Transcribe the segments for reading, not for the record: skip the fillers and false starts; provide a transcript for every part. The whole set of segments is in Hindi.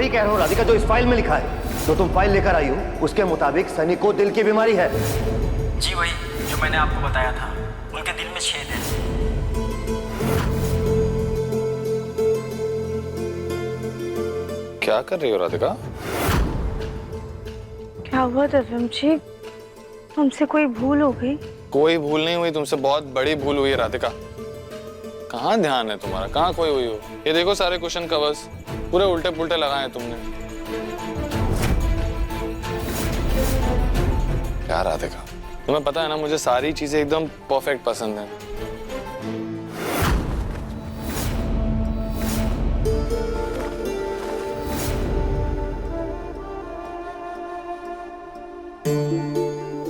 वही कह रहा हूँ राधिका, जो इस फाइल में लिखा है। जो तुम फाइल लेकर आई हो उसके मुताबिक सनी को दिल की बीमारी है। जी वही जो मैंने आपको बताया था, उनके दिल में छेद है। क्या कर रही हो राधिका? क्या हुआ दिव्यम जी, हमसे कोई भूल हो गई? कोई भूल नहीं हुई, तुमसे बहुत बड़ी भूल हुई है राधिका। कहाँ ध्यान है तुम्हारा, कहाँ खोई हुई हो? ये देखो सारे कुशन कवर्स पूरे उल्टे पुल्टे लगाए हैं तुमने। क्या राधिका, तुम्हें पता है ना मुझे सारी चीजें एकदम परफेक्ट पसंद है।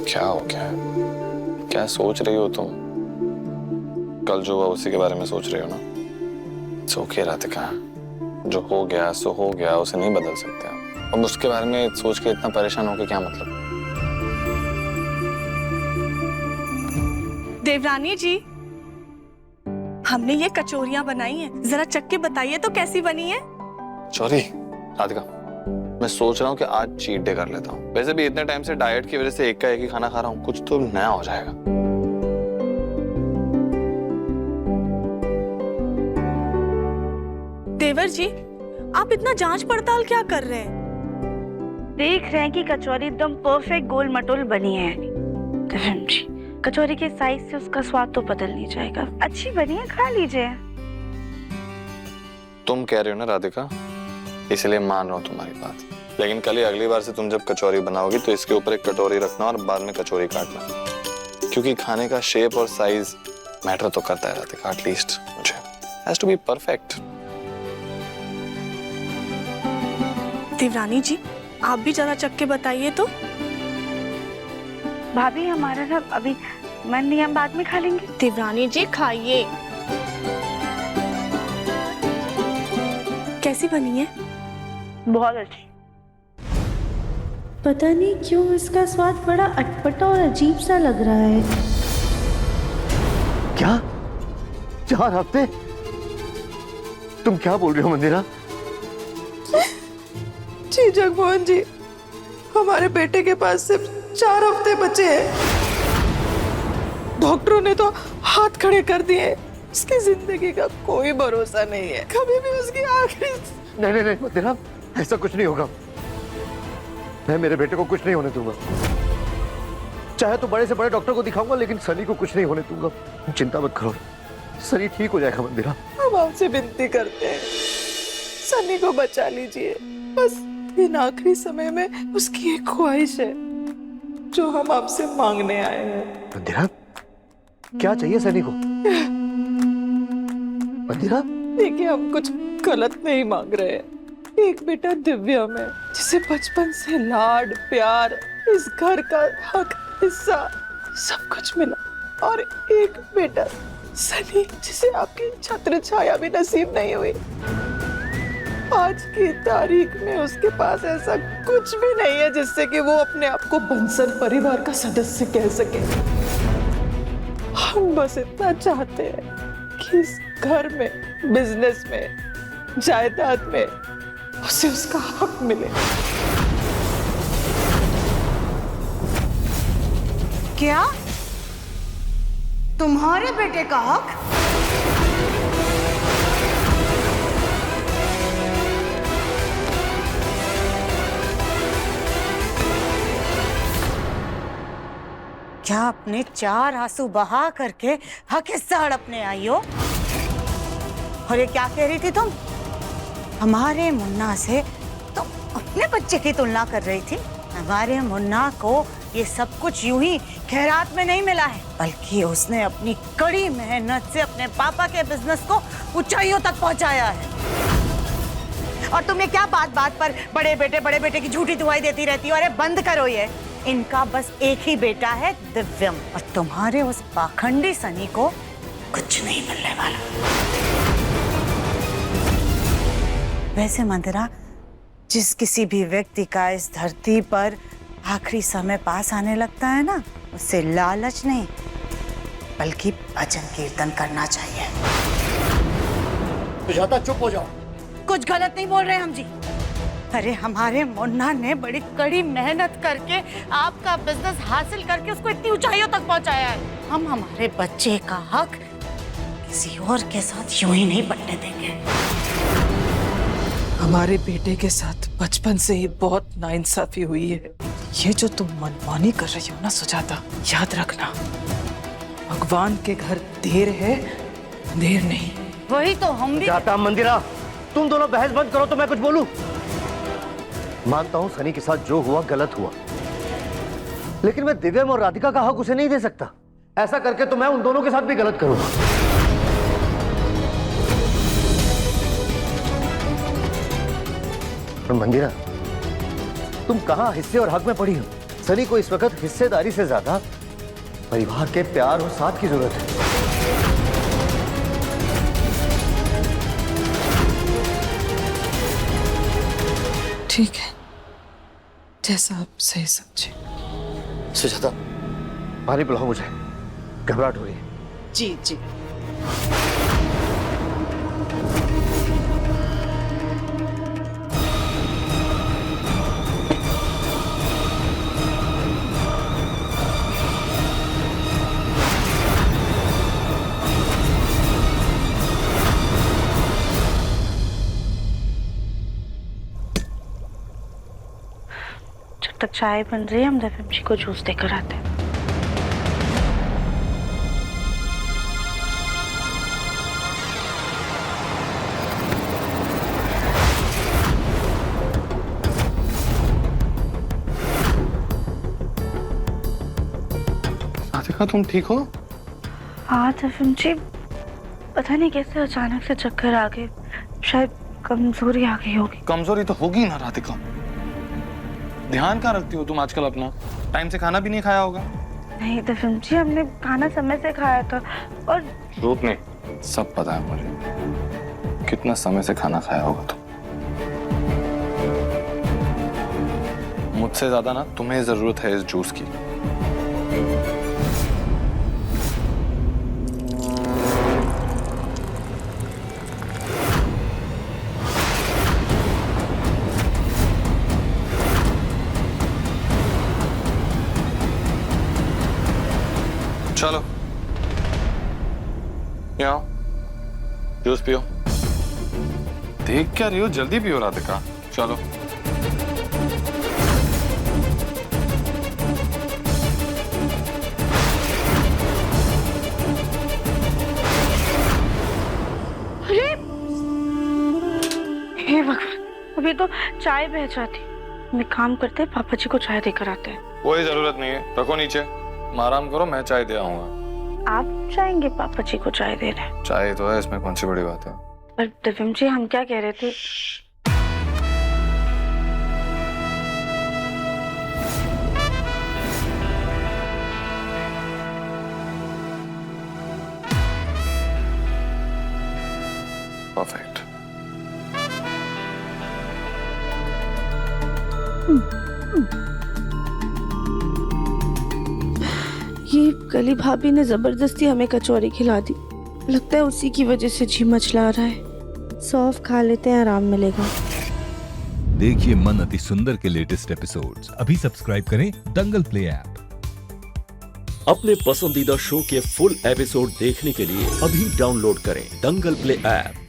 क्या हो गया? क्या सोच रही हो तुम? कल जो हुआ उसी के बारे में सोच रही हो ना? सो के राधिका, जो हो गया सो हो गया, उसे नहीं बदल सकते हम। अब उसके बारे में सोच के इतना परेशान होके क्या मतलब? देवरानी जी, हमने ये कचौरियां बनाई हैं, जरा चख के बताइए तो कैसी बनी है? सॉरी राधिका, मैं सोच रहा हूँ कि आज चीट डे कर लेता हूँ। वैसे भी इतने टाइम से डाइट की वजह से एक का एक ही खाना खा रहा हूँ, कुछ तो नया हो जाएगा। देवर जी, आप इतना जांच पड़ताल क्या कर रहे हैं? देख रहे हैं कि कचौरी एकदम परफेक्ट गोल मटोल बनी है। दिव्यम जी, कचौरी के साइज से उसका स्वाद तो बदल नहीं जाएगा। अच्छी बनी है, खा लीजिए। तुम कह रहे हो ना राधिका, इसलिए मान रहा हूँ तुम्हारी बात। लेकिन कल ही अगली बार से तुम जब कचौरी बनाओगी तो इसके ऊपर एक कटोरी रखना और बाद में कचौरी काटना, क्योंकि खाने का शेप और साइज मैटर तो करता है राधिका। एटलीस्ट मुझे हैज टू बी परफेक्ट। देवरानी जी, आप भी जरा चख के बताइए तो। भाभी हमारा ना अभी मन नहीं, हम बाद में खा लेंगे। देवरानी जी खाइए। कैसी बनी है? बहुत अच्छी। पता नहीं क्यों इसका स्वाद बड़ा अटपटा और अजीब सा लग रहा है। क्या 4 हफ्ते? तुम क्या बोल रहे हो मंदिरा? जी जगमोहन जी, हमारे बेटे के पास सिर्फ 4 हफ्ते बचे हैं। डॉक्टरों ने तो हाथ खड़े कर दिए। उसकी जिंदगी का कोई भरोसा नहीं है, कभी भी उसकी आखिरी। नहीं मंदिरा, ऐसा कुछ नहीं होगा। मैं मेरे बेटे को कुछ नहीं होने दूंगा। चाहे तो बड़े से बड़े डॉक्टर को दिखाऊंगा, लेकिन सनी को कुछ नहीं होने दूंगा। चिंता मत करो, सनी ठीक हो जाएगा मंदिरा। हम आपसे विनती करते हैं, सनी को बचा लीजिए। बस इन आखिरी समय में उसकी एक ख्वाहिश है जो हम आपसे मांगने आए हैं। मंदिरा, क्या चाहिए सनी को? मंदिरा, देखिए, हम कुछ गलत नहीं मांग रहे हैं। एक बेटा दिव्यम है जिसे बचपन से लाड प्यार, इस घर का हक, हिस्सा सब कुछ मिला, और एक बेटा सनी जिसे आपकी छत्र छाया भी नसीब नहीं हुई। आज की तारीख में उसके पास ऐसा कुछ भी नहीं है जिससे कि वो अपने आप को बंसल परिवार का सदस्य कह सके। हम बस इतना चाहते हैं कि इस घर में, बिजनेस में, जायदाद में उसे उसका हक मिले। क्या तुम्हारे बेटे का हक? क्या अपने 4 आंसू बहा करके हक हिस्सा हड़पने आई हो? और ये क्या कह रही थी तुम? हमारे मुन्ना से तुम अपने बच्चे की तुलना कर रही थी। हमारे मुन्ना को ये सब कुछ यूं ही खैरात में नहीं मिला है, बल्कि उसने अपनी कड़ी मेहनत से अपने पापा के बिजनेस को ऊंचाइयों तक पहुंचाया है। और तुम ये क्या बात बात पर बड़े बेटे की झूठी दुआई देती रहती हो? अरे बंद करो ये। इनका बस एक ही बेटा है, दिव्यम, और तुम्हारे उस पाखंडी सनी को कुछ नहीं मिलने वाला। वैसे मंदिरा, जिस किसी भी व्यक्ति का इस धरती पर आखिरी समय पास आने लगता है ना, उसे लालच नहीं बल्कि भजन कीर्तन करना चाहिए। सुजाता, चुप हो जाओ। कुछ गलत नहीं बोल रहे हम जी। अरे हमारे मुन्ना ने बड़ी कड़ी मेहनत करके आपका बिजनेस हासिल करके उसको इतनी ऊंचाइयों तक पहुंचाया है। हम हमारे बच्चे का हक किसी और के साथ यूं ही नहीं बंटने देंगे। हमारे बेटे के साथ बचपन से ही बहुत नाइंसाफी हुई है। ये जो तुम मनमानी कर रही हो ना सुजाता, याद रखना भगवान के घर देर है, देर नहीं। वही तो हम भी। जाता मंदिरा, तुम दोनों बहस बंद करो तो मैं कुछ बोलूं। मानता हूं सनी के साथ जो हुआ गलत हुआ, लेकिन मैं दिव्यम और राधिका का हक उसे नहीं दे सकता। ऐसा करके तो मैं उन दोनों के साथ भी गलत करूंगा। पर मंदिरा, तुम कहां हिस्से और हक में पड़ी हो? सनी को इस वक्त हिस्सेदारी से ज्यादा परिवार के प्यार और साथ की जरूरत है। ठीक है, जैसा आप सही समझे। सुजाता, पानी पिलाओ मुझे, घबराहट हो रही है। जी जी। जब तक चाय बन रही है हम दिव्यम जी को जूस देकर आते हैं। राधिका, तुम ठीक हो? हाँ दिव्यम जी, पता नहीं कैसे अचानक से चक्कर आ गए, शायद कमजोरी आ गई होगी। कमजोरी तो होगी ना राधिका। ध्यान कहाँ रखती हो तुम आजकल अपना? टाइम से खाना भी नहीं खाया होगा। नहीं दिव्यम जी, हमने खाना समय से खाया था। और झूठ नहीं, सब पता है मुझे कितना समय से खाना खाया होगा तुम। मुझसे ज्यादा ना तुम्हें जरूरत है इस जूस की। चलो यहाँ जूस पियो। देख क्या रही हो, जल्दी पियो राधिका, चलो। अरे हे भगवान, अभी तो चाय बह जाती। मैं काम करते हैं, पापा जी को चाय देकर आते हैं। कोई जरूरत नहीं है, रखो नीचे, आराम करो, मैं चाय दे आऊंगा। आप जाएंगे पापा जी को चाय देने? चाय तो है, इसमें कौन सी बड़ी बात है। पर दिव्यम जी, हम क्या कह रहे थे? परफेक्ट। ये कली भाभी ने जबरदस्ती हमें कचौरी खिला दी। लगता है उसी की वजह से जी मचला रहा है। सौंफ खा लेते हैं, आराम मिलेगा। देखिए मन अति सुंदर के लेटेस्ट एपिसोड्स अभी सब्सक्राइब करें दंगल प्ले ऐप। अपने पसंदीदा शो के फुल एपिसोड देखने के लिए अभी डाउनलोड करें दंगल प्ले ऐप।